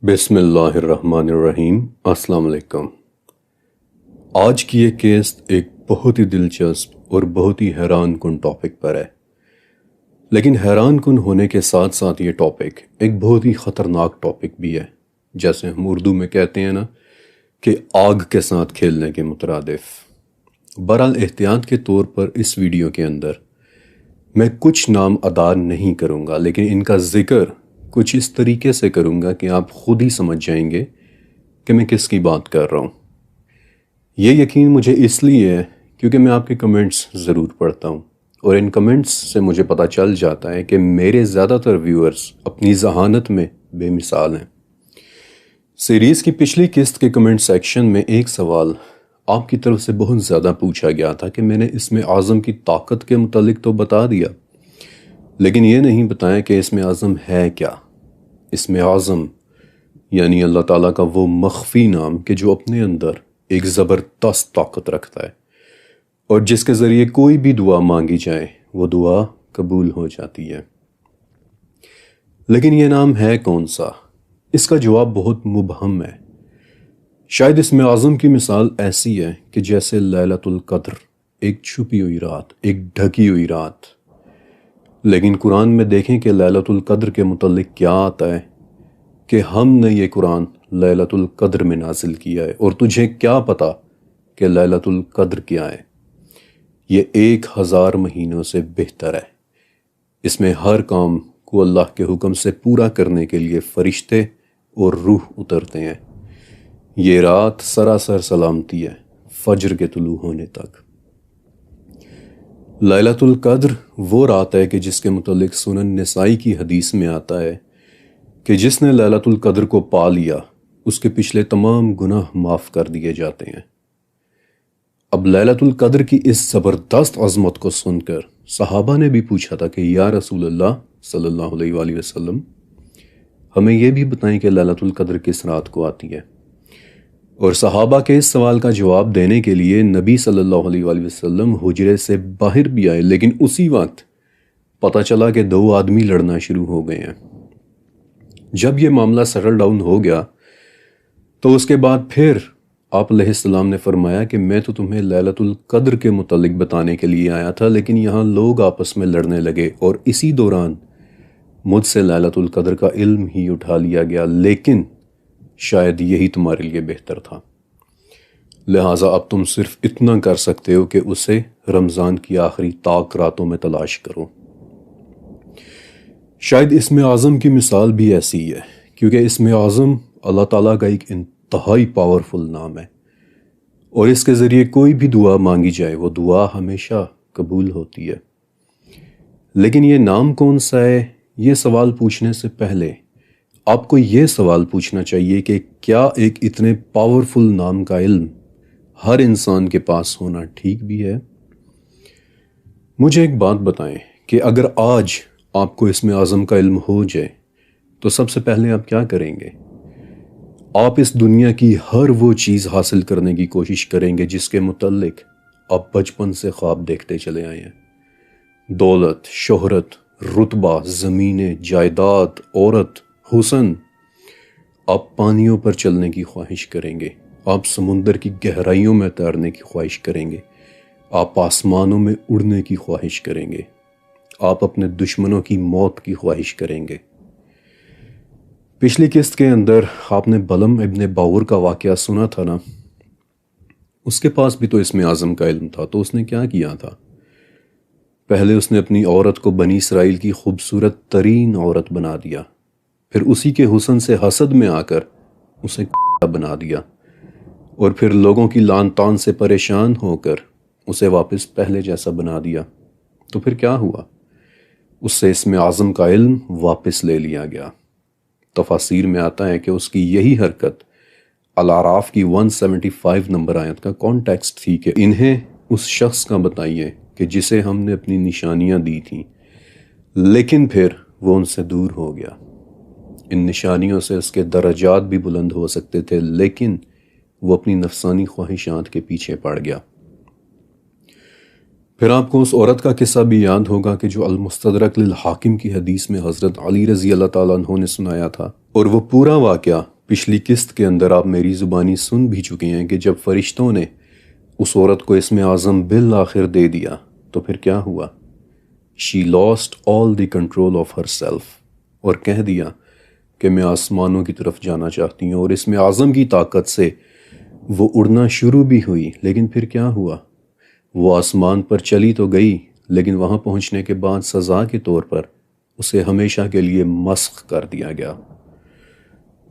بسم اللہ الرحمن الرحیم۔ السلام علیکم۔ آج کی یہ کیس ایک بہت ہی دلچسپ اور بہت ہی حیران کن ٹاپک پر ہے، لیکن حیران کن ہونے کے ساتھ ساتھ یہ ٹاپک ایک بہت ہی خطرناک ٹاپک بھی ہے، جیسے ہم اردو میں کہتے ہیں نا کہ آگ کے ساتھ کھیلنے کے مترادف۔ بہرحال احتیاط کے طور پر اس ویڈیو کے اندر میں کچھ نام ادا نہیں کروں گا، لیکن ان کا ذکر کچھ اس طریقے سے کروں گا کہ آپ خود ہی سمجھ جائیں گے کہ میں کس کی بات کر رہا ہوں۔ یہ یقین مجھے اس لیے ہے کیونکہ میں آپ کے کمنٹس ضرور پڑھتا ہوں، اور ان کمنٹس سے مجھے پتہ چل جاتا ہے کہ میرے زیادہ تر ویورز اپنی ذہانت میں بے مثال ہیں۔ سیریز کی پچھلی قسط کے کمنٹ سیکشن میں ایک سوال آپ کی طرف سے بہت زیادہ پوچھا گیا تھا کہ میں نے اسم اعظم کی طاقت کے متعلق تو بتا دیا، لیکن یہ نہیں بتایا کہ اسم اعظم ہے کیا۔ اسم اعظم یعنی اللہ تعالیٰ کا وہ مخفی نام کہ جو اپنے اندر ایک زبردست طاقت رکھتا ہے، اور جس کے ذریعے کوئی بھی دعا مانگی جائے وہ دعا قبول ہو جاتی ہے۔ لیکن یہ نام ہے کون سا؟ اس کا جواب بہت مبہم ہے۔ شاید اسم اعظم کی مثال ایسی ہے کہ جیسے لیلۃ القدر، ایک چھپی ہوئی رات، ایک ڈھکی ہوئی رات۔ لیکن قرآن میں دیکھیں کہ لیلۃ القدر کے متعلق کیا آتا ہے کہ ہم نے یہ قرآن لیلۃ القدر میں نازل کیا ہے، اور تجھے کیا پتا کہ لیلۃ القدر کیا ہے؟ یہ 1000 مہینوں سے بہتر ہے۔ اس میں ہر کام کو اللہ کے حکم سے پورا کرنے کے لیے فرشتے اور روح اترتے ہیں۔ یہ رات سراسر سلامتی ہے فجر کے طلوع ہونے تک۔ لیلۃ القدر وہ رات ہے کہ جس کے متعلق سنن نسائی کی حدیث میں آتا ہے کہ جس نے لیلۃ القدر کو پا لیا اس کے پچھلے تمام گناہ معاف کر دیے جاتے ہیں۔ اب لیلۃ القدر کی اس زبردست عظمت کو سن کر صحابہ نے بھی پوچھا تھا کہ یا رسول اللہ صلی اللہ علیہ وآلہ وسلم، ہمیں یہ بھی بتائیں کہ لیلۃ القدر کس رات کو آتی ہے۔ اور صحابہ کے اس سوال کا جواب دینے کے لیے نبی صلی اللہ علیہ وآلہ وسلم حجرے سے باہر بھی آئے، لیکن اسی وقت پتہ چلا کہ 2 آدمی لڑنا شروع ہو گئے ہیں۔ جب یہ معاملہ سیٹل ڈاؤن ہو گیا تو اس کے بعد پھر آپ علیہ السلام نے فرمایا کہ میں تو تمہیں لیلۃ القدر کے متعلق بتانے کے لیے آیا تھا، لیکن یہاں لوگ آپس میں لڑنے لگے، اور اسی دوران مجھ سے لیلۃ القدر کا علم ہی اٹھا لیا گیا، لیکن شاید یہی تمہارے لیے بہتر تھا، لہٰذا اب تم صرف اتنا کر سکتے ہو کہ اسے رمضان کی آخری طاق راتوں میں تلاش کرو۔ شاید اسم اعظم کی مثال بھی ایسی ہے، کیونکہ اسم اعظم اللہ تعالیٰ کا ایک انتہائی پاورفل نام ہے، اور اس کے ذریعے کوئی بھی دعا مانگی جائے وہ دعا ہمیشہ قبول ہوتی ہے۔ لیکن یہ نام کون سا ہے؟ یہ سوال پوچھنے سے پہلے آپ کو یہ سوال پوچھنا چاہیے کہ کیا ایک اتنے پاورفل نام کا علم ہر انسان کے پاس ہونا ٹھیک بھی ہے؟ مجھے ایک بات بتائیں کہ اگر آج آپ کو اسم اعظم کا علم ہو جائے تو سب سے پہلے آپ کیا کریں گے؟ آپ اس دنیا کی ہر وہ چیز حاصل کرنے کی کوشش کریں گے جس کے متعلق آپ بچپن سے خواب دیکھتے چلے آئے ہیں۔ دولت، شہرت، رتبہ، زمینیں، جائیداد، عورت، حسن۔ آپ پانیوں پر چلنے کی خواہش کریں گے، آپ سمندر کی گہرائیوں میں تیرنے کی خواہش کریں گے، آپ آسمانوں میں اڑنے کی خواہش کریں گے، آپ اپنے دشمنوں کی موت کی خواہش کریں گے۔ پچھلی قسط کے اندر آپ نے بلعم ابن باور کا واقعہ سنا تھا نا؟ اس کے پاس بھی تو اسم اعظم کا علم تھا، تو اس نے کیا کیا تھا؟ پہلے اس نے اپنی عورت کو بنی اسرائیل کی خوبصورت ترین عورت بنا دیا، پھر اسی کے حسن سے حسد میں آ کر اسے بنا دیا، اور پھر لوگوں کی لعن طعن سے پریشان ہو کر اسے واپس پہلے جیسا بنا دیا۔ تو پھر کیا ہوا؟ اس سے اسم اعظم کا علم واپس لے لیا گیا۔ تفاسیر میں آتا ہے کہ اس کی یہی حرکت الاعراف کی 175 نمبر آیت کا کانٹیکسٹ تھی کہ انہیں اس شخص کا بتائیے کہ جسے ہم نے اپنی نشانیاں دی تھیں، لیکن پھر وہ ان سے دور ہو گیا۔ ان نشانیوں سے اس کے درجات بھی بلند ہو سکتے تھے، لیکن وہ اپنی نفسانی خواہشات کے پیچھے پڑ گیا۔ پھر آپ کو اس عورت کا قصہ بھی یاد ہوگا کہ جو المستدرک للحاکم کی حدیث میں حضرت علی رضی اللہ تعالیٰ عنہ نے سنایا تھا، اور وہ پورا واقعہ پچھلی قسط کے اندر آپ میری زبانی سن بھی چکے ہیں کہ جب فرشتوں نے اس عورت کو اسم اعظم بالآخر دے دیا تو پھر کیا ہوا؟ She lost all the control of herself, اور کہہ دیا کہ میں آسمانوں کی طرف جانا چاہتی ہوں، اور اسم اعظم کی طاقت سے وہ اڑنا شروع بھی ہوئی۔ لیکن پھر کیا ہوا؟ وہ آسمان پر چلی تو گئی، لیکن وہاں پہنچنے کے بعد سزا کے طور پر اسے ہمیشہ کے لیے مسخ کر دیا گیا۔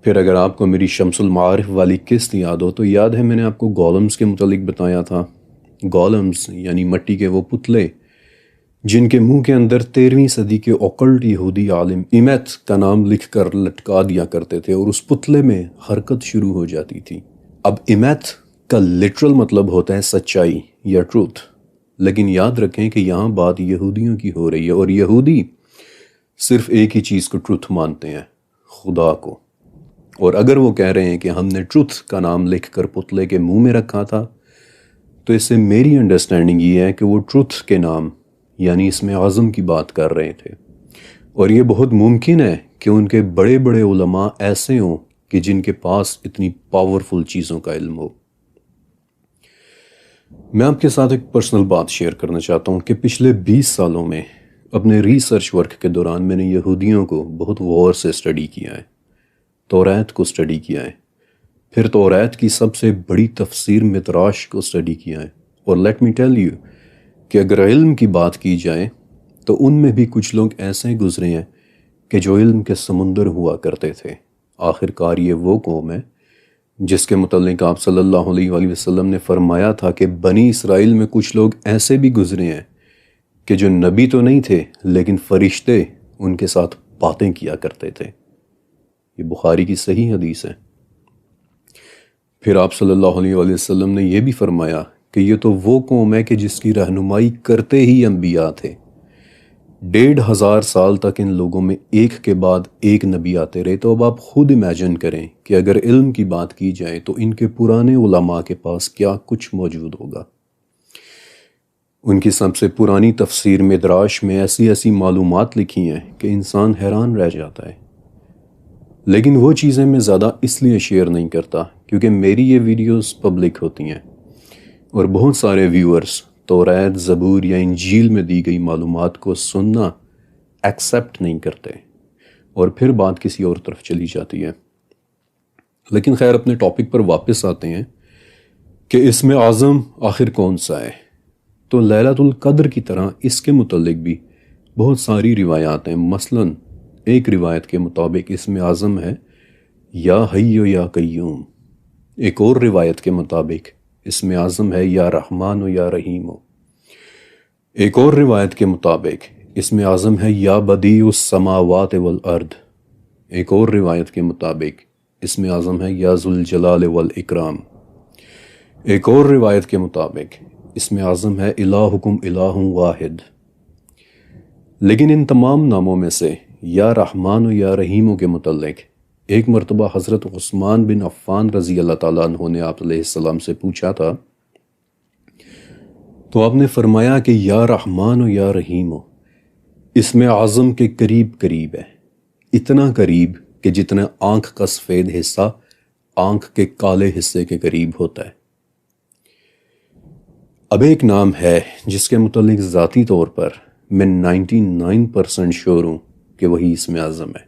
پھر اگر آپ کو میری شمس المعارف والی قسط یاد ہو تو یاد ہے میں نے آپ کو گولمز کے متعلق بتایا تھا۔ گولمز یعنی مٹی کے وہ پتلے جن کے منہ کے اندر 13ویں صدی کے اوکلٹ یہودی عالم ایمیت کا نام لکھ کر لٹکا دیا کرتے تھے، اور اس پتلے میں حرکت شروع ہو جاتی تھی۔ اب ایمیت کا لٹرل مطلب ہوتا ہے سچائی یا ٹروتھ، لیکن یاد رکھیں کہ یہاں بات یہودیوں کی ہو رہی ہے، اور یہودی صرف ایک ہی چیز کو ٹروتھ مانتے ہیں، خدا کو۔ اور اگر وہ کہہ رہے ہیں کہ ہم نے ٹروتھ کا نام لکھ کر پتلے کے منہ میں رکھا تھا، تو اس سے میری انڈرسٹینڈنگ یہ ہے کہ وہ ٹروتھ کے نام یعنی اسم اعظم کی بات کر رہے تھے، اور یہ بہت ممکن ہے کہ ان کے بڑے بڑے علماء ایسے ہوں کہ جن کے پاس اتنی پاورفل چیزوں کا علم ہو۔ میں آپ کے ساتھ ایک پرسنل بات شیئر کرنا چاہتا ہوں کہ پچھلے 20 سالوں میں اپنے ریسرچ ورک کے دوران میں نے یہودیوں کو بہت غور سے اسٹڈی کیا ہے، توریت کو اسٹڈی کیا ہے، پھر توریت کی سب سے بڑی تفسیر مدراش کو اسٹڈی کیا ہے، اور لیٹ می ٹیل یو کہ اگر علم کی بات کی جائے تو ان میں بھی کچھ لوگ ایسے گزرے ہیں کہ جو علم کے سمندر ہوا کرتے تھے۔ آخر کار یہ وہ قوم ہے جس کے متعلق آپ صلی اللہ علیہ وآلہ وسلم نے فرمایا تھا کہ بنی اسرائیل میں کچھ لوگ ایسے بھی گزرے ہیں کہ جو نبی تو نہیں تھے لیکن فرشتے ان کے ساتھ باتیں کیا کرتے تھے۔ یہ بخاری کی صحیح حدیث ہے۔ پھر آپ صلی اللہ علیہ وآلہ وسلم نے یہ بھی فرمایا کہ یہ تو وہ قوم ہے کہ جس کی رہنمائی کرتے ہی انبیاء تھے۔ 1500 سال تک ان لوگوں میں ایک کے بعد ایک نبی آتے رہے۔ تو اب آپ خود امیجن کریں کہ اگر علم کی بات کی جائے تو ان کے پرانے علماء کے پاس کیا کچھ موجود ہوگا۔ ان کی سب سے پرانی تفسیر مدراش میں ایسی ایسی معلومات لکھی ہیں کہ انسان حیران رہ جاتا ہے۔ لیکن وہ چیزیں میں زیادہ اس لیے شیئر نہیں کرتا کیونکہ میری یہ ویڈیوز پبلک ہوتی ہیں، اور بہت سارے ویورز توریت، زبور یا انجیل میں دی گئی معلومات کو سننا ایکسیپٹ نہیں کرتے، اور پھر بات کسی اور طرف چلی جاتی ہے۔ لیکن خیر، اپنے ٹاپک پر واپس آتے ہیں کہ اسم اعظم آخر کون سا ہے۔ تو لیلۃ القدر کی طرح اس کے متعلق بھی بہت ساری روایات ہیں۔ مثلاً ایک روایت کے مطابق اسم اعظم ہے یا حی و یا قیوم، ایک اور روایت کے مطابق اسم اعظم ہے یا رحمان و یا رحیم، ایک اور روایت کے مطابق اسم اعظم ہے یا بدیع السماوات والارض، ایک اور روایت کے مطابق اسم اعظم ہے یا ذوالجلال والاکرام، ایک اور روایت کے مطابق اسم اعظم ہے الہکم الہ واحد۔ لیکن ان تمام ناموں میں سے یا رحمان و یا رحیموں کے متعلق ایک مرتبہ حضرت عثمان بن عفان رضی اللہ تعالیٰ عنہ نے آپ علیہ السلام سے پوچھا تھا، تو آپ نے فرمایا کہ یا رحمان و یا رحیم اسم اعظم کے قریب قریب ہے، اتنا قریب کہ جتنا آنکھ کا سفید حصہ آنکھ کے کالے حصے کے قریب ہوتا ہے۔ اب ایک نام ہے جس کے متعلق ذاتی طور پر میں 99% شور ہوں کہ وہی اسم اعظم ہے،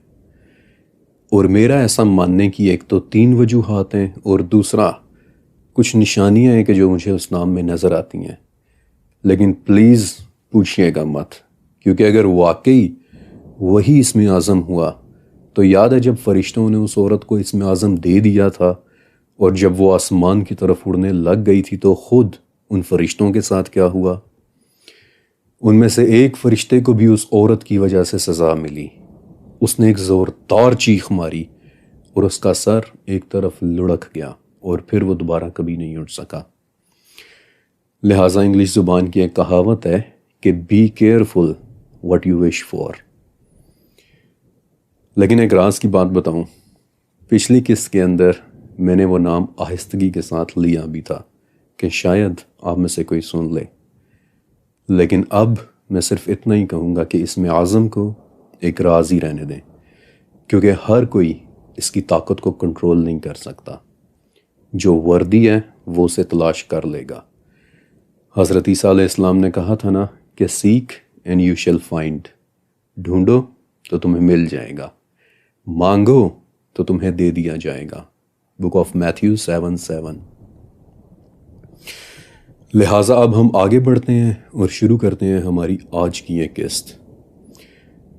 اور میرا ایسا ماننے کی ایک تو 3 وجوہات ہیں، اور دوسرا کچھ نشانیاں ہیں کہ جو مجھے اس نام میں نظر آتی ہیں۔ لیکن پلیز پوچھئے گا مت، کیونکہ اگر واقعی وہی اسم اعظم ہوا تو یاد ہے جب فرشتوں نے اس عورت کو اسم اعظم دے دیا تھا، اور جب وہ آسمان کی طرف اڑنے لگ گئی تھی تو خود ان فرشتوں کے ساتھ کیا ہوا؟ ان میں سے ایک فرشتے کو بھی اس عورت کی وجہ سے سزا ملی۔ اس نے ایک زوردار چیخ ماری اور اس کا سر ایک طرف لڑک گیا، اور پھر وہ دوبارہ کبھی نہیں اٹھ سکا۔ لہٰذا انگلش زبان کی ایک کہاوت ہے کہ be careful what you wish for۔ لیکن ایک راز کی بات بتاؤں، پچھلی قسط کے اندر میں نے وہ نام آہستگی کے ساتھ لیا بھی تھا کہ شاید آپ میں سے کوئی سن لے، لیکن اب میں صرف اتنا ہی کہوں گا کہ اسم اعظم کو ایک راز ہی رہنے دیں، کیونکہ ہر کوئی اس کی طاقت کو کنٹرول نہیں کر سکتا. جو وردی ہے وہ اسے تلاش کر لے گا. حضرت عیسیٰ علیہ السلام نے کہا تھا نا کہ سیک اینڈ یو شیل فائنڈ. ڈھونڈو تو تمہیں مل جائے گا، مانگو تو تمہیں دے دیا جائے گا. Book of Matthew 7:7. لہٰذا اب ہم آگے بڑھتے ہیں اور شروع کرتے ہیں ہماری آج کی یہ قسط.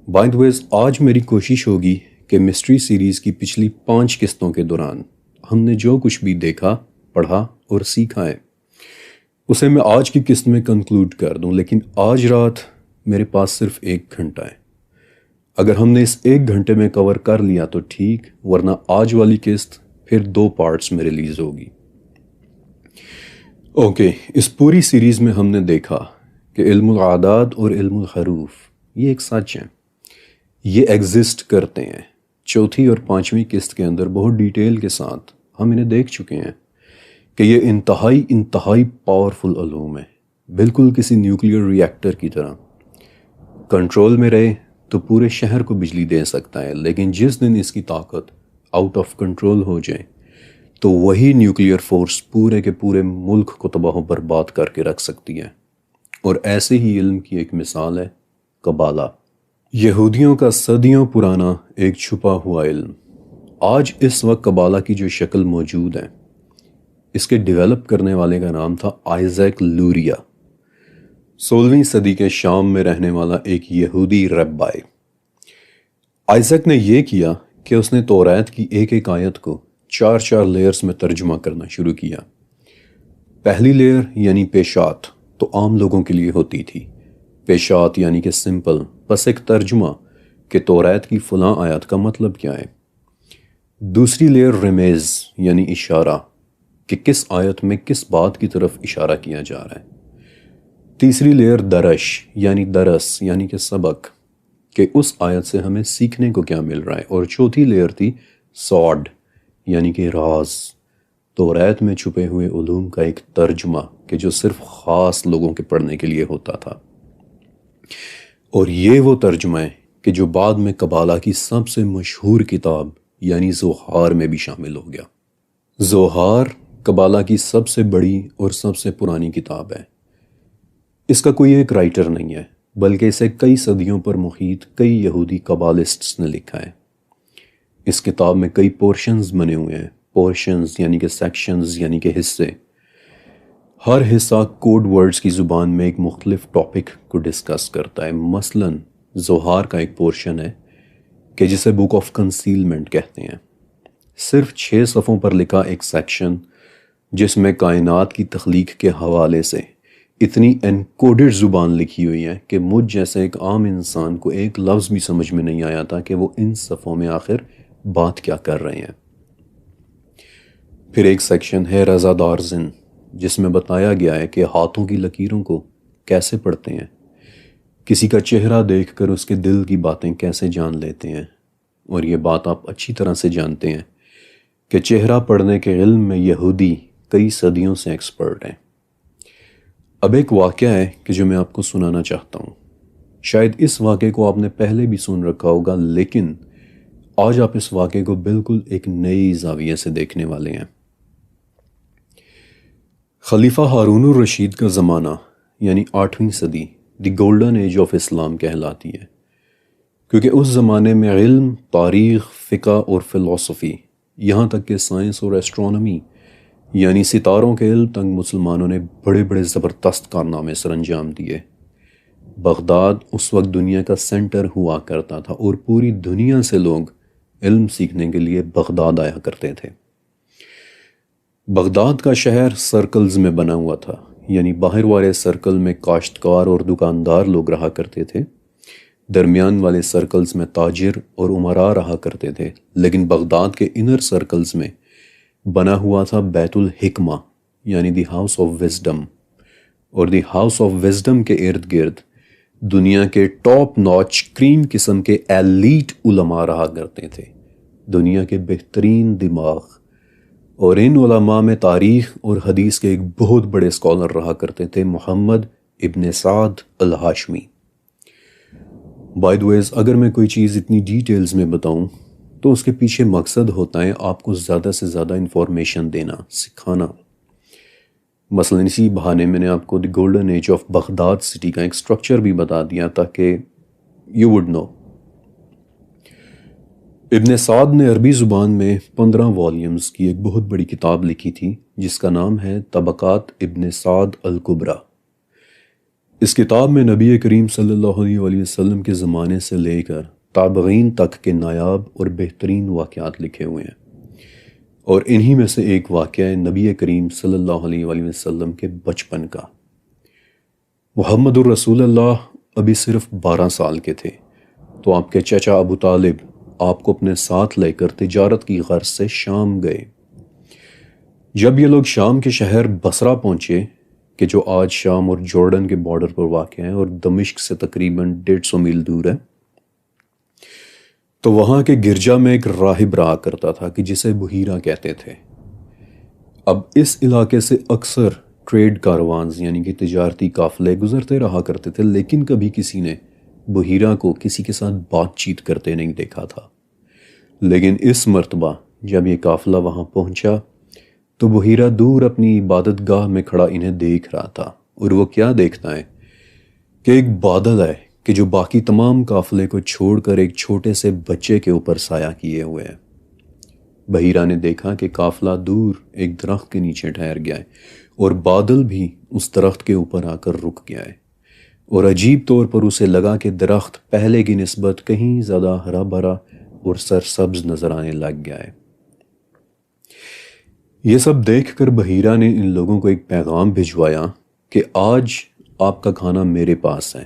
بائی دی ویز آج میری کوشش ہوگی کہ مسٹری سیریز کی پچھلی 5 قسطوں کے دوران ہم نے جو کچھ بھی دیکھا، پڑھا اور سیکھا ہے اسے میں آج کی قسط میں کنکلوڈ کر دوں. لیکن آج رات میرے پاس صرف 1 گھنٹہ ہے. اگر ہم نے اس 1 گھنٹے میں کور کر لیا تو ٹھیک، ورنہ آج والی قسط پھر 2 پارٹس میں ریلیز ہوگی. اوکے، اس پوری سیریز میں ہم نے دیکھا کہ علم العادات اور علم الحروف یہ ایک سچ ہیں، یہ ایگزسٹ کرتے ہیں. چوتھی اور 5ویں قسط کے اندر بہت ڈیٹیل کے ساتھ ہم انہیں دیکھ چکے ہیں کہ یہ انتہائی پاورفل علوم ہیں، بالکل کسی نیوکلیئر ری ایکٹر کی طرح. کنٹرول میں رہے تو پورے شہر کو بجلی دے سکتا ہے، لیکن جس دن اس کی طاقت آؤٹ آف کنٹرول ہو جائے تو وہی نیوکلیئر فورس پورے کے پورے ملک کو تباہ و برباد کر کے رکھ سکتی ہے. اور ایسے ہی علم کی ایک مثال ہے قبالہ، یہودیوں کا صدیوں پرانا ایک چھپا ہوا علم. آج اس وقت قبالہ کی جو شکل موجود ہے، اس کے ڈیولپ کرنے والے کا نام تھا آئزیک لوریا. 16ویں صدی کے شام میں رہنے والا ایک یہودی ربائی. آئزیک نے یہ کیا کہ اس نے توریت کی ایک ایک آیت کو 4 لیئرز میں ترجمہ کرنا شروع کیا. پہلی لیئر یعنی پیشات تو عام لوگوں کے لیے ہوتی تھی. پیشات یعنی کہ سمپل، بس ایک ترجمہ کہ توریت کی فلاں آیت کا مطلب کیا ہے. دوسری لیئر رمیز یعنی اشارہ کہ کس آیت میں کس بات کی طرف اشارہ کیا جا رہا ہے. تیسری لیئر درش یعنی درس یعنی کہ سبق کہ اس آیت سے ہمیں سیکھنے کو کیا مل رہا ہے. اور چوتھی لیئر تھی سوڈ یعنی کہ راز، توریت میں چھپے ہوئے علوم کا ایک ترجمہ کہ جو صرف خاص لوگوں کے پڑھنے کے لیے ہوتا تھا. اور یہ وہ ترجمہ ہے کہ جو بعد میں قبالہ کی سب سے مشہور کتاب یعنی زوہار میں بھی شامل ہو گیا. زوہار قبالہ کی سب سے بڑی اور سب سے پرانی کتاب ہے. اس کا کوئی ایک رائٹر نہیں ہے، بلکہ اسے کئی صدیوں پر محیط کئی یہودی قبالسٹس نے لکھا ہے. اس کتاب میں کئی پورشنز بنے ہوئے ہیں. پورشنز یعنی کہ سیکشنز یعنی کہ حصے. ہر حصہ کوڈ ورڈز کی زبان میں ایک مختلف ٹاپک کو ڈسکس کرتا ہے. مثلا زوہار کا ایک پورشن ہے کہ جسے بک آف کنسیلمنٹ کہتے ہیں. صرف 6 صفحوں پر لکھا ایک سیکشن جس میں کائنات کی تخلیق کے حوالے سے اتنی انکوڈڈ زبان لکھی ہوئی ہے کہ مجھ جیسے ایک عام انسان کو ایک لفظ بھی سمجھ میں نہیں آیا تھا کہ وہ ان صفحوں میں آخر بات کیا کر رہے ہیں. پھر ایک سیکشن ہے رضا دارزن جس میں بتایا گیا ہے کہ ہاتھوں کی لکیروں کو کیسے پڑھتے ہیں، کسی کا چہرہ دیکھ کر اس کے دل کی باتیں کیسے جان لیتے ہیں. اور یہ بات آپ اچھی طرح سے جانتے ہیں کہ چہرہ پڑھنے کے علم میں یہودی کئی صدیوں سے ایکسپرٹ ہیں. اب ایک واقعہ ہے کہ جو میں آپ کو سنانا چاہتا ہوں. شاید اس واقعے کو آپ نے پہلے بھی سن رکھا ہوگا، لیکن آج آپ اس واقعے کو بالکل ایک نئی زاویے سے دیکھنے والے ہیں. خلیفہ ہارون الرشید کا زمانہ یعنی 8ویں صدی دی گولڈن ایج آف اسلام کہلاتی ہے، کیونکہ اس زمانے میں علم، تاریخ، فقہ اور فلسفی، یہاں تک کہ سائنس اور ایسٹرونومی یعنی ستاروں کے علم تک مسلمانوں نے بڑے بڑے زبردست کارنامے سر انجام دیے. بغداد اس وقت دنیا کا سینٹر ہوا کرتا تھا اور پوری دنیا سے لوگ علم سیکھنے کے لیے بغداد آیا کرتے تھے. بغداد کا شہر سرکلز میں بنا ہوا تھا، یعنی باہر والے سرکل میں کاشتکار اور دکاندار لوگ رہا کرتے تھے، درمیان والے سرکلز میں تاجر اور امراء رہا کرتے تھے، لیکن بغداد کے انر سرکلز میں بنا ہوا تھا بیت الحکمہ یعنی دی ہاؤس آف وزڈم. اور دی ہاؤس آف وزڈم کے ارد گرد دنیا کے ٹاپ نوچ کریم قسم کے ایلیٹ علماء رہا کرتے تھے، دنیا کے بہترین دماغ. اور ان علماء میں تاریخ اور حدیث کے ایک بہت بڑے اسکالر رہا کرتے تھے، محمد ابن سعد الہاشمی. بائی دی ویز اگر میں کوئی چیز اتنی ڈیٹیلز میں بتاؤں تو اس کے پیچھے مقصد ہوتا ہے آپ کو زیادہ سے زیادہ انفارمیشن دینا، سکھانا۔ مثلا اسی بہانے میں نے آپ کو the golden age of Baghdad city کا ایک سٹرکچر بھی بتا دیا تاکہ یو وڈ نو۔ ابن سعد نے عربی زبان میں 15 والیومز کی ایک بہت بڑی کتاب لکھی تھی جس کا نام ہے طبقات ابن سعد الکبریٰ۔ اس کتاب میں نبی کریم صلی اللہ علیہ وسلم کے زمانے سے لے کر تابعین تک کے نایاب اور بہترین واقعات لکھے ہوئے ہیں، اور انہی میں سے ایک واقعہ ہے نبی کریم صلی اللہ علیہ وسلم کے بچپن کا۔ محمد الرسول اللہ ابھی صرف 12 سال کے تھے تو آپ کے چچا ابو طالب آپ کو اپنے ساتھ لے کر تجارت کی غرض سے شام گئے۔ جب یہ لوگ شام کے شہر بصرہ پہنچے کہ جو آج شام اور جارڈن کے بارڈر پر واقع ہے اور دمشق سے تقریباً 150 میل دور ہے، تو وہاں کے گرجا میں ایک راہب رہا کرتا تھا کہ جسے بحیرہ کہتے تھے۔ اب اس علاقے سے اکثر ٹریڈ کاروانز یعنی کہ تجارتی قافلے گزرتے رہا کرتے تھے، لیکن کبھی کسی نے بحیرہ کو کسی کے ساتھ بات چیت کرتے نہیں دیکھا تھا۔ لیکن اس مرتبہ جب یہ قافلہ وہاں پہنچا تو بحیرہ دور اپنی عبادت گاہ میں کھڑا انہیں دیکھ رہا تھا، اور وہ کیا دیکھتا ہے کہ ایک بادل ہے کہ جو باقی تمام قافلے کو چھوڑ کر ایک چھوٹے سے بچے کے اوپر سایہ کیے ہوئے ہے۔ بحیرہ نے دیکھا کہ قافلہ دور ایک درخت کے نیچے ٹھہر گیا ہے اور بادل بھی اس درخت کے اوپر آ کر رک گیا ہے، اور عجیب طور پر اسے لگا کہ درخت پہلے کی نسبت کہیں زیادہ ہرا بھرا اور سرسبز نظر آنے لگ گیا ہے۔ یہ سب دیکھ کر بحیرہ نے ان لوگوں کو ایک پیغام بھجوایا کہ آج آپ کا کھانا میرے پاس ہے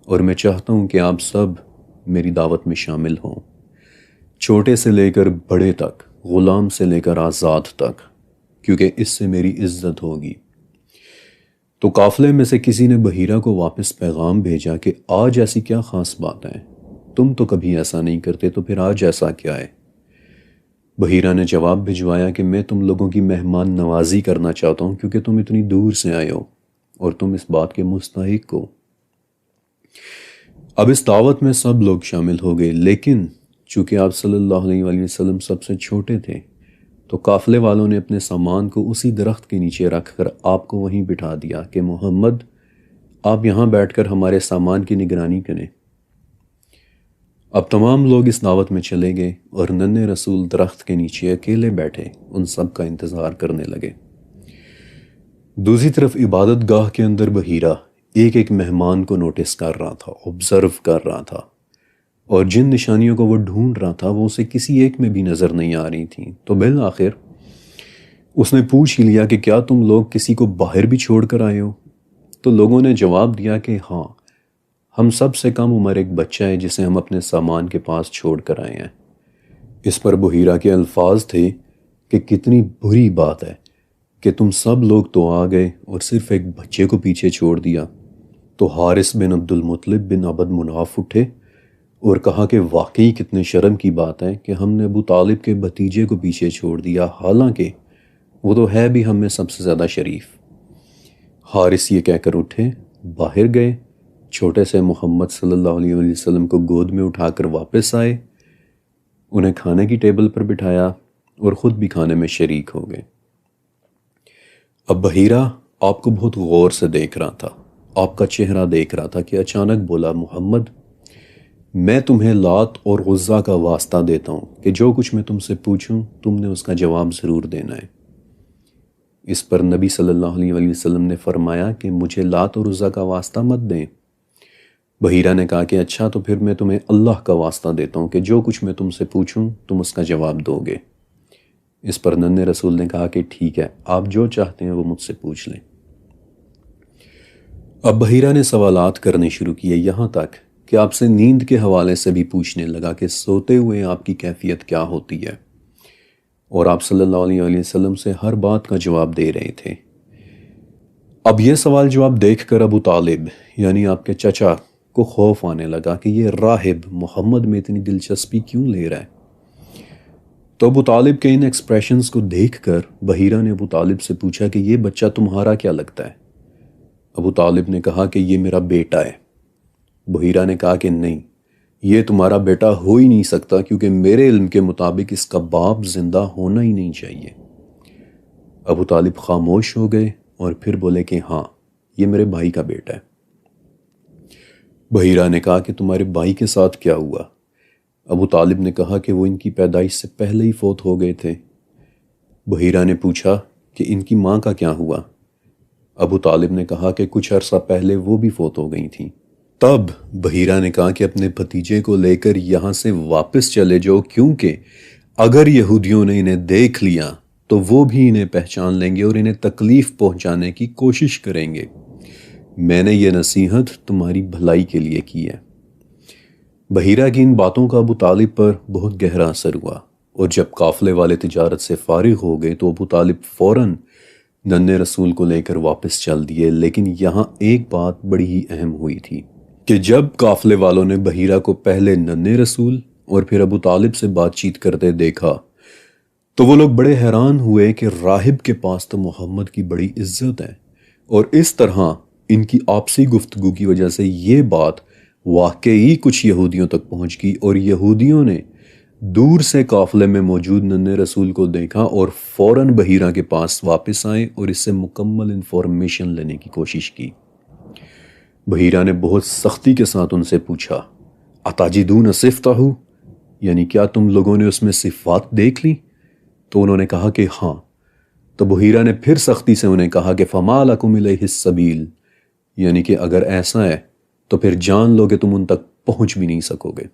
اور میں چاہتا ہوں کہ آپ سب میری دعوت میں شامل ہوں، چھوٹے سے لے کر بڑے تک، غلام سے لے کر آزاد تک، کیونکہ اس سے میری عزت ہوگی۔ تو قافلے میں سے کسی نے بحیرہ کو واپس پیغام بھیجا کہ آج ایسی کیا خاص بات ہے، تم تو کبھی ایسا نہیں کرتے، تو پھر آج ایسا کیا ہے؟ بحیرہ نے جواب بھجوایا کہ میں تم لوگوں کی مہمان نوازی کرنا چاہتا ہوں کیونکہ تم اتنی دور سے آئے ہو اور تم اس بات کے مستحق ہو۔ اب اس دعوت میں سب لوگ شامل ہو گئے، لیکن چونکہ آپ صلی اللہ علیہ وسلم سب سے چھوٹے تھے تو قافلے والوں نے اپنے سامان کو اسی درخت کے نیچے رکھ کر آپ کو وہیں بٹھا دیا کہ محمد آپ یہاں بیٹھ کر ہمارے سامان کی نگرانی کریں۔ اب تمام لوگ اس دعوت میں چلے گئے اور ننھے رسول درخت کے نیچے اکیلے بیٹھے ان سب کا انتظار کرنے لگے۔ دوسری طرف عبادت گاہ کے اندر بحیرہ ایک ایک مہمان کو نوٹس کر رہا تھا، آبزرو کر رہا تھا، اور جن نشانیوں کو وہ ڈھونڈ رہا تھا وہ اسے کسی ایک میں بھی نظر نہیں آ رہی تھیں۔ تو بالآخر اس نے پوچھ ہی لیا کہ کیا تم لوگ کسی کو باہر بھی چھوڑ کر آئے ہو؟ تو لوگوں نے جواب دیا کہ ہاں، ہم سب سے کم عمر ایک بچہ ہے جسے ہم اپنے سامان کے پاس چھوڑ کر آئے ہیں۔ اس پر بحیرہ کے الفاظ تھے کہ کتنی بری بات ہے کہ تم سب لوگ تو آ گئے اور صرف ایک بچے کو پیچھے چھوڑ دیا۔ تو حارث بن عبد المطلب بن عبد مناف اٹھے اور کہا کہ واقعی کتنے شرم کی بات ہے کہ ہم نے ابو طالب کے بھتیجے کو پیچھے چھوڑ دیا، حالانکہ وہ تو ہے بھی ہم میں سب سے زیادہ شریف۔ حارث یہ کہہ کر اٹھے، باہر گئے، چھوٹے سے محمد صلی اللہ علیہ وسلم کو گود میں اٹھا کر واپس آئے، انہیں کھانے کی ٹیبل پر بٹھایا اور خود بھی کھانے میں شریک ہو گئے۔ اب بحیرہ آپ کو بہت غور سے دیکھ رہا تھا، آپ کا چہرہ دیکھ رہا تھا کہ اچانک بولا، محمد میں تمہیں لات اور عزیٰ کا واسطہ دیتا ہوں کہ جو کچھ میں تم سے پوچھوں تم نے اس کا جواب ضرور دینا ہے۔ اس پر نبی صلی اللہ علیہ وسلم نے فرمایا کہ مجھے لات اور عزیٰ کا واسطہ مت دیں۔ بحیرہ نے کہا کہ اچھا تو پھر میں تمہیں اللہ کا واسطہ دیتا ہوں کہ جو کچھ میں تم سے پوچھوں تم اس کا جواب دو گے۔ اس پر ننھے رسول نے کہا کہ ٹھیک ہے، آپ جو چاہتے ہیں وہ مجھ سے پوچھ لیں۔ اب بحیرہ نے سوالات کرنے شروع کیے، یہاں تک کہ آپ سے نیند کے حوالے سے بھی پوچھنے لگا کہ سوتے ہوئے آپ کی کیفیت کیا ہوتی ہے، اور آپ صلی اللہ علیہ وسلم سے ہر بات کا جواب دے رہے تھے۔ اب یہ سوال جواب دیکھ کر ابو طالب یعنی آپ کے چچا کو خوف آنے لگا کہ یہ راہب محمد میں اتنی دلچسپی کیوں لے رہا ہے۔ تو ابو طالب کے ان ایکسپریشنز کو دیکھ کر بحیرہ نے ابو طالب سے پوچھا کہ یہ بچہ تمہارا کیا لگتا ہے؟ ابو طالب نے کہا کہ یہ میرا بیٹا ہے۔ بحیرہ نے کہا کہ نہیں، یہ تمہارا بیٹا ہو ہی نہیں سکتا کیونکہ میرے علم کے مطابق اس کا باپ زندہ ہونا ہی نہیں چاہیے۔ ابو طالب خاموش ہو گئے اور پھر بولے کہ ہاں، یہ میرے بھائی کا بیٹا ہے۔ بحیرہ نے کہا کہ تمہارے بھائی کے ساتھ کیا ہوا؟ ابو طالب نے کہا کہ وہ ان کی پیدائش سے پہلے ہی فوت ہو گئے تھے۔ بحیرہ نے پوچھا کہ ان کی ماں کا کیا ہوا؟ ابو طالب نے کہا کہ کچھ عرصہ پہلے وہ بھی فوت ہو گئی تھیں۔ تب بحیرہ نے کہا کہ اپنے بھتیجے کو لے کر یہاں سے واپس چلے جاؤ، کیونکہ اگر یہودیوں نے انہیں دیکھ لیا تو وہ بھی انہیں پہچان لیں گے اور انہیں تکلیف پہنچانے کی کوشش کریں گے۔ میں نے یہ نصیحت تمہاری بھلائی کے لیے کی ہے۔ بحیرہ کی ان باتوں کا ابو طالب پر بہت گہرا اثر ہوا، اور جب قافلے والے تجارت سے فارغ ہو گئے تو ابو طالب فوراً ننھے رسول کو لے کر واپس چل دیے۔ لیکن یہاں ایک بات بڑی ہی اہم ہوئی تھی کہ جب قافلے والوں نے بحیرہ کو پہلے ننھے رسول اور پھر ابو طالب سے بات چیت کرتے دیکھا تو وہ لوگ بڑے حیران ہوئے کہ راہب کے پاس تو محمد کی بڑی عزت ہے، اور اس طرح ان کی آپسی گفتگو کی وجہ سے یہ بات واقعی کچھ یہودیوں تک پہنچ گئی، اور یہودیوں نے دور سے قافلے میں موجود ننھے رسول کو دیکھا اور فوراً بحیرہ کے پاس واپس آئے اور اس سے مکمل انفارمیشن لینے کی کوشش کی۔ بحیرہ نے بہت سختی کے ساتھ ان سے پوچھا، اتجدون صفتہ، یعنی کیا تم لوگوں نے اس میں صفات دیکھ لی؟ تو انہوں نے کہا کہ ہاں۔ تو بحیرہ نے پھر سختی سے انہیں کہا کہ فما لکم الیہ السبیل، یعنی کہ اگر ایسا ہے تو پھر جان لو کہ تم ان تک پہنچ بھی نہیں سکو گے۔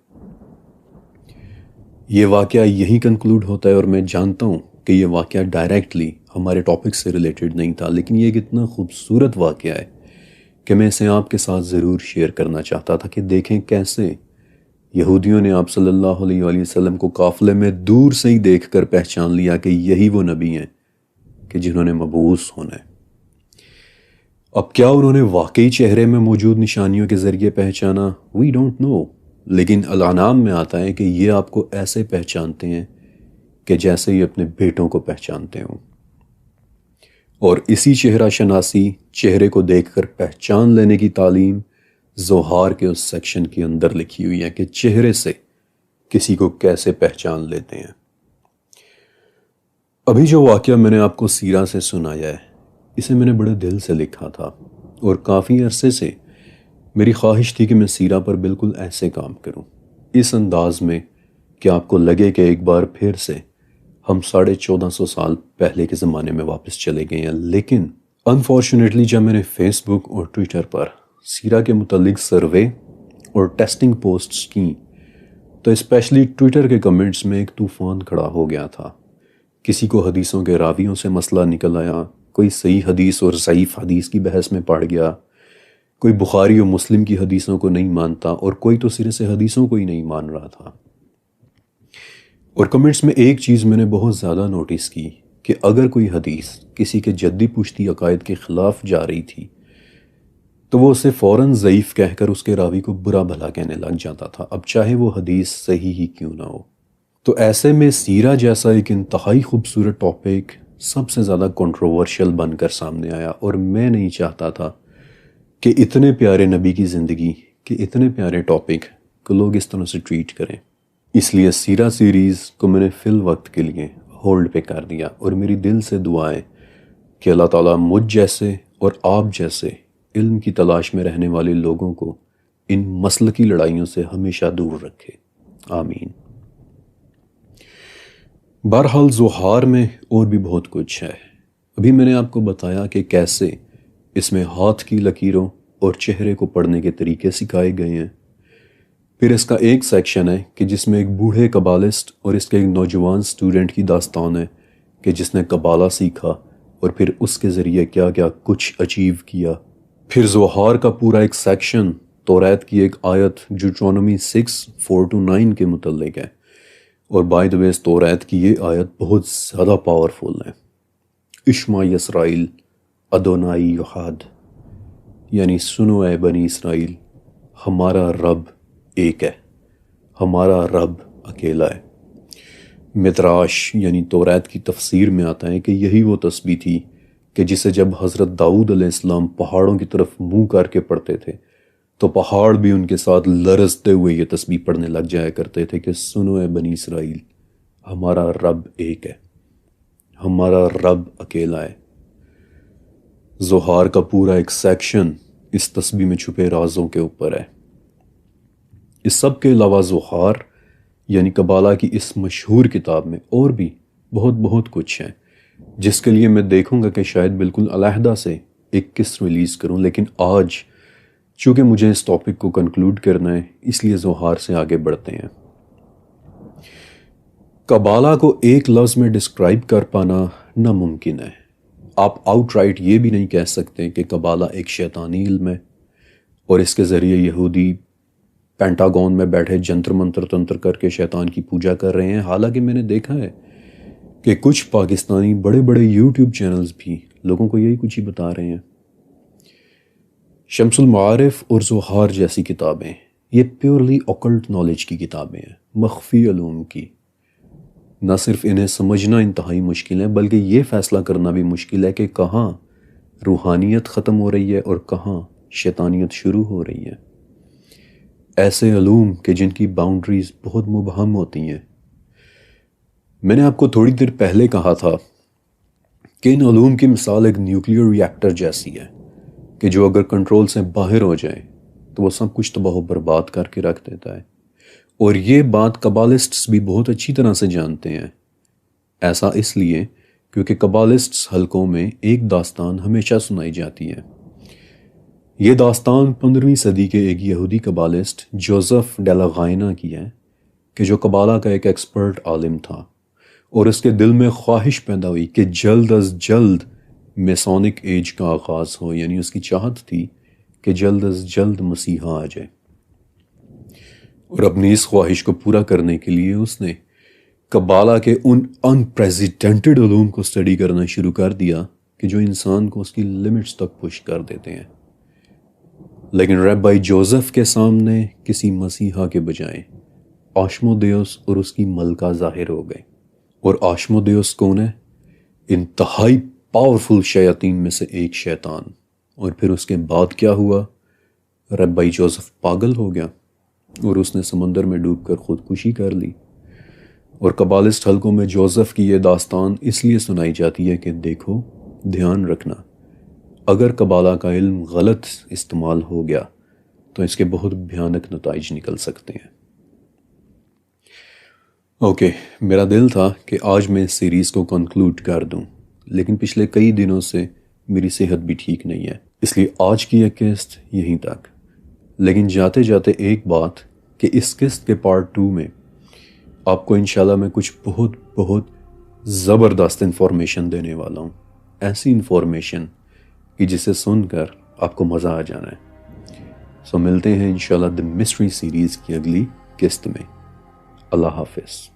یہ واقعہ یہی کنکلوڈ ہوتا ہے، اور میں جانتا ہوں کہ یہ واقعہ ڈائریکٹلی ہمارے ٹاپک سے ریلیٹڈ نہیں تھا، لیکن یہ ایک اتنا خوبصورت واقعہ ہے کہ میں اسے آپ کے ساتھ ضرور شیئر کرنا چاہتا تھا کہ دیکھیں کیسے یہودیوں نے آپ صلی اللہ علیہ وآلہ وسلم کو قافلے میں دور سے ہی دیکھ کر پہچان لیا کہ یہی وہ نبی ہیں کہ جنہوں نے مبعوث ہونا ہے۔ اب کیا انہوں نے واقعی چہرے میں موجود نشانیوں کے ذریعے پہچانا؟ وی ڈونٹ نو، لیکن الانعام میں آتا ہے کہ یہ آپ کو ایسے پہچانتے ہیں کہ جیسے ہی اپنے بیٹوں کو پہچانتے ہوں، اور اسی چہرہ شناسی، چہرے کو دیکھ کر پہچان لینے کی تعلیم زوہار کے اس سیکشن کے اندر لکھی ہوئی ہے کہ چہرے سے کسی کو کیسے پہچان لیتے ہیں۔ ابھی جو واقعہ میں نے آپ کو سیرہ سے سنایا ہے، اسے میں نے بڑے دل سے لکھا تھا، اور کافی عرصے سے میری خواہش تھی کہ میں سیرہ پر بالکل ایسے کام کروں، اس انداز میں کہ آپ کو لگے کہ ایک بار پھر سے ہم 1450 سال پہلے کے زمانے میں واپس چلے گئے ہیں۔ لیکن انفارچونیٹلی جب میں نے فیس بک اور ٹویٹر پر سیرہ کے متعلق سروے اور ٹیسٹنگ پوسٹس کی تو اسپیشلی ٹویٹر کے کمنٹس میں ایک طوفان کھڑا ہو گیا تھا۔ کسی کو حدیثوں کے راویوں سے مسئلہ نکل آیا، کوئی صحیح حدیث اور ضعیف حدیث کی بحث میں پڑ گیا، کوئی بخاری و مسلم کی حدیثوں کو نہیں مانتا، اور کوئی تو سرے سے حدیثوں کو ہی نہیں مان رہا تھا۔ اور کمنٹس میں ایک چیز میں نے بہت زیادہ نوٹس کی کہ اگر کوئی حدیث کسی کے جدی پشتی عقائد کے خلاف جا رہی تھی تو وہ اسے فوراً ضعیف کہہ کر اس کے راوی کو برا بھلا کہنے لگ جاتا تھا، اب چاہے وہ حدیث صحیح ہی کیوں نہ ہو۔ تو ایسے میں سیرہ جیسا ایک انتہائی خوبصورت ٹاپک سب سے زیادہ کنٹروورشل بن کر سامنے آیا، اور میں نہیں چاہتا تھا کہ اتنے پیارے نبی کی زندگی کہ اتنے پیارے ٹاپک کو لوگ اس طرح سے ٹریٹ کریں۔ اس لیے سیرہ سیریز کو میں نے فی الوقت کے لیے ہولڈ پہ کر دیا، اور میری دل سے دعا ہے کہ اللہ تعالیٰ مجھ جیسے اور آپ جیسے علم کی تلاش میں رہنے والے لوگوں کو ان مسلکی لڑائیوں سے ہمیشہ دور رکھے، آمین۔ بہرحال زوہار میں اور بھی بہت کچھ ہے۔ ابھی میں نے آپ کو بتایا کہ کیسے اس میں ہاتھ کی لکیروں اور چہرے کو پڑھنے کے طریقے سکھائے گئے ہیں۔ پھر اس کا ایک سیکشن ہے کہ جس میں ایک بوڑھے قبالسٹ اور اس کے ایک نوجوان سٹوڈنٹ کی داستان ہے کہ جس نے قبالہ سیکھا اور پھر اس کے ذریعے کیا کیا کچھ اچیو کیا۔ پھر زوہار کا پورا ایک سیکشن توریت کی ایک آیت ڈیوٹرونومی 6:4-9 کے متعلق ہے، اور بائی دا وے توریت کی یہ آیت بہت زیادہ پاورفل ہے۔ اشمع اسرائیل ادونائی یحد، یعنی سنو اے بنی اسرائیل، ہمارا رب ایک ہے، ہمارا رب اکیلا ہے۔ مدراش یعنی توریت کی تفسیر میں آتا ہے کہ یہی وہ تسبیح تھی کہ جسے جب حضرت داؤد علیہ السلام پہاڑوں کی طرف منہ کر کے پڑھتے تھے تو پہاڑ بھی ان کے ساتھ لرزتے ہوئے یہ تسبیح پڑھنے لگ جایا کرتے تھے کہ سنو اے بنی اسرائیل، ہمارا رب ایک ہے، ہمارا رب اکیلا ہے۔ زہار کا پورا ایک سیکشن اس تسبیح میں چھپے رازوں کے اوپر ہے۔ اس سب کے علاوہ زہار یعنی کبالہ کی اس مشہور کتاب میں اور بھی بہت کچھ ہے، جس کے لیے میں دیکھوں گا کہ شاید بالکل علیحدہ سے ایک قسط ریلیز کروں، لیکن آج چونکہ مجھے اس ٹاپک کو کنکلوڈ کرنا ہے، اس لیے زہار سے آگے بڑھتے ہیں۔ کبالہ کو ایک لفظ میں ڈسکرائب کر پانا ناممکن ہے۔ آپ آؤٹ رائٹ یہ بھی نہیں کہہ سکتے کہ کبالہ ایک شیطانی علم ہے اور اس کے ذریعے یہودی پینٹاگون میں بیٹھے جنتر منتر تنتر کر کے شیطان کی پوجا کر رہے ہیں۔ حالانکہ میں نے دیکھا ہے کہ کچھ پاکستانی بڑے یوٹیوب چینلز بھی لوگوں کو یہی کچھ ہی بتا رہے ہیں۔ شمس المعارف اور زہار جیسی کتابیں یہ پیورلی اوکلٹ نالج کی کتابیں ہیں، مخفی علوم کی۔ نہ صرف انہیں سمجھنا انتہائی مشکل ہے، بلکہ یہ فیصلہ کرنا بھی مشکل ہے کہ کہاں روحانیت ختم ہو رہی ہے اور کہاں شیطانیت شروع ہو رہی ہے۔ ایسے علوم کہ جن کی باؤنڈریز بہت مبہم ہوتی ہیں۔ میں نے آپ کو تھوڑی دیر پہلے کہا تھا کہ ان علوم کی مثال ایک نیوکلیئر ری ایکٹر جیسی ہے کہ جو اگر کنٹرول سے باہر ہو جائے تو وہ سب کچھ تباہ و برباد کر کے رکھ دیتا ہے، اور یہ بات کبالسٹس بھی بہت اچھی طرح سے جانتے ہیں۔ ایسا اس لیے کیونکہ کبالسٹس حلقوں میں ایک داستان ہمیشہ سنائی جاتی ہے۔ یہ داستان 15ویں صدی کے ایک یہودی کبالسٹ جوزف ڈیلا غائنا کی ہے کہ جو کبالہ کا ایک ایکسپرٹ عالم تھا، اور اس کے دل میں خواہش پیدا ہوئی کہ جلد از جلد میسونک ایج کا آغاز ہو، یعنی اس کی چاہت تھی کہ جلد از جلد مسیحا آ جائے، اور اپنی اس خواہش کو پورا کرنے کے لیے اس نے کبالہ کے ان انپریزیڈنٹڈ علوم کو اسٹڈی کرنا شروع کر دیا کہ جو انسان کو اس کی لمٹس تک پش کر دیتے ہیں۔ لیکن ربی جوزف کے سامنے کسی مسیحا کے بجائے آشمودیوس اور اس کی ملکہ ظاہر ہو گئے۔ اور آشمودیوس کون ہے؟ انتہائی پاورفل شیاطین میں سے ایک شیطان۔ اور پھر اس کے بعد کیا ہوا؟ ربی جوزف پاگل ہو گیا اور اس نے سمندر میں ڈوب کر خودکشی کر لی۔ اور کبالسٹ حلقوں میں جوزف کی یہ داستان اس لیے سنائی جاتی ہے کہ دیکھو، دھیان رکھنا، اگر کبالہ کا علم غلط استعمال ہو گیا تو اس کے بہت بھیانک نتائج نکل سکتے ہیں۔ اوکے، میرا دل تھا کہ آج میں اس سیریز کو کنکلوڈ کر دوں، لیکن پچھلے کئی دنوں سے میری صحت بھی ٹھیک نہیں ہے، اس لیے آج کی یہ قسط یہیں تک۔ لیکن جاتے جاتے ایک بات کہ اس قسط کے پارٹ 2 میں آپ کو انشاءاللہ میں کچھ بہت زبردست انفارمیشن دینے والا ہوں، ایسی انفارمیشن کہ جسے سن کر آپ کو مزہ آ جانا ہے۔ سو ملتے ہیں انشاءاللہ دی مسٹری سیریز کی اگلی قسط میں۔ اللہ حافظ۔